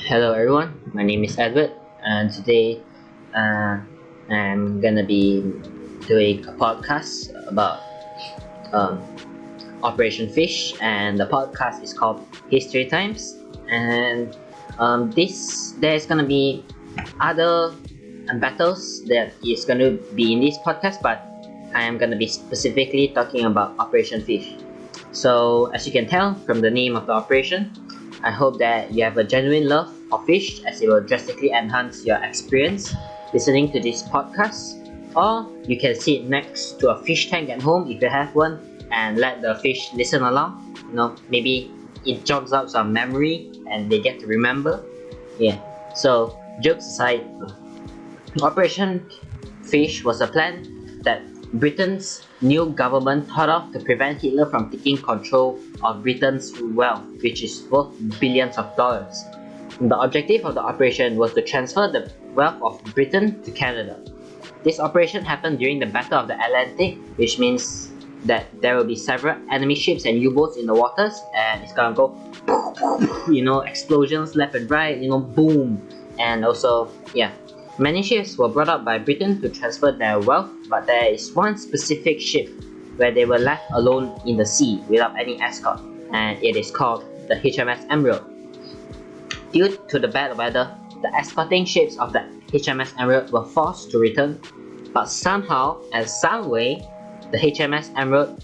Hello everyone, my name is Edward, and today I'm gonna be doing a podcast about um, Operation Fish, and the podcast is called History Times. And there's gonna be other battles that is gonna be in this podcast, but I am gonna be specifically talking about Operation Fish. So as you can tell from the name of the operation, I hope that you have a genuine love of fish, as it will drastically enhance your experience listening to this podcast. Or you can sit next to a fish tank at home if you have one and let the fish listen along. Maybe it jogs out some memory and they get to remember. Yeah. So jokes aside, Operation Fish was a plan that Britain's new government thought of to prevent Hitler from taking control of Britain's wealth, which is worth billions of dollars. The objective of the operation was to transfer the wealth of Britain to Canada. This operation happened during the Battle of the Atlantic, which means that there will be several enemy ships and U-boats in the waters, and it's gonna go explosions left and right, boom. And also, many ships were brought up by Britain to transfer their wealth, but there is one specific ship where they were left alone in the sea without any escort, and it is called the HMS Emerald. Due to the bad weather, the escorting ships of the HMS Emerald were forced to return, but somehow and some way, the HMS Emerald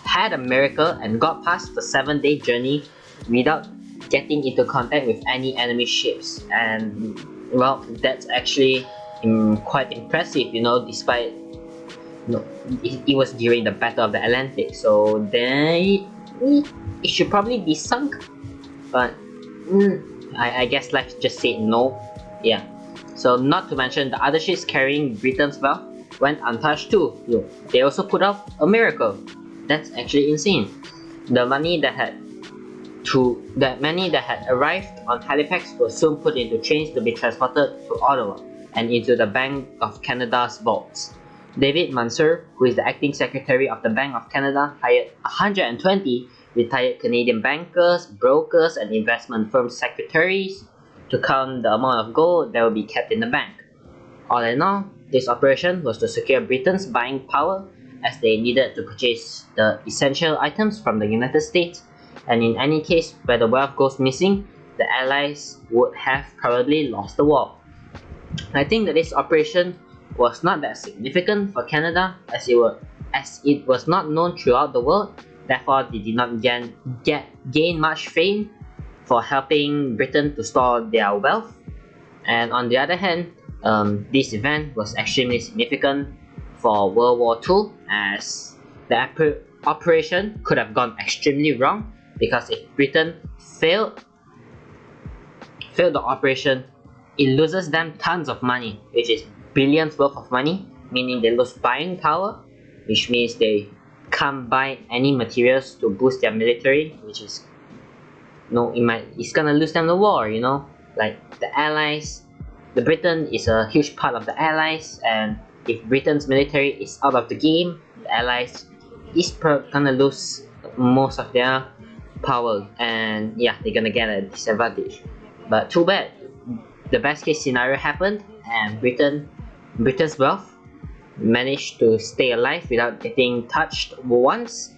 had a miracle and got past the 7-day journey without getting into contact with any enemy ships. And well, that's actually quite impressive, despite it was during the Battle of the Atlantic, so then it should probably be sunk. But I guess let's just say no. Yeah. So not to mention the other ships carrying Britain's wealth went untouched too. They also put up a miracle. That's actually insane. The money that had arrived on Halifax was soon put into trains to be transported to Ottawa and into the Bank of Canada's vaults. David Mansur, who is the acting secretary of the Bank of Canada, hired 120 retired Canadian bankers, brokers, and investment firm secretaries to count the amount of gold that will be kept in the bank. All in all, this operation was to secure Britain's buying power, as they needed to purchase the essential items from the United States, and in any case where the wealth goes missing, the Allies would have probably lost the war. I think that this operation was not that significant for Canada, as it was not known throughout the world. Therefore, they did not gain much fame for helping Britain to store their wealth. And on the other hand, this event was extremely significant for World War II, as the operation could have gone extremely wrong, because if Britain failed the operation, it loses them tons of money, which is billions worth of money, meaning they lose buying power, which means they can't buy any materials to boost their military, which is it's gonna lose them the war. Like the Allies, the Britain is a huge part of the Allies, and if Britain's military is out of the game, the Allies is gonna lose most of their power, and they're gonna get a disadvantage. But too bad, the best case scenario happened, and Britain's wealth managed to stay alive without getting touched once,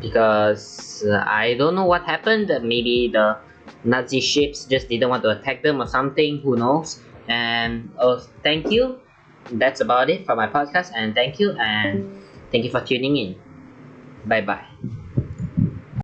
because I don't know what happened. Maybe the Nazi ships just didn't want to attack them or something, who knows. And thank you, that's about it for my podcast, and thank you for tuning in. Bye bye.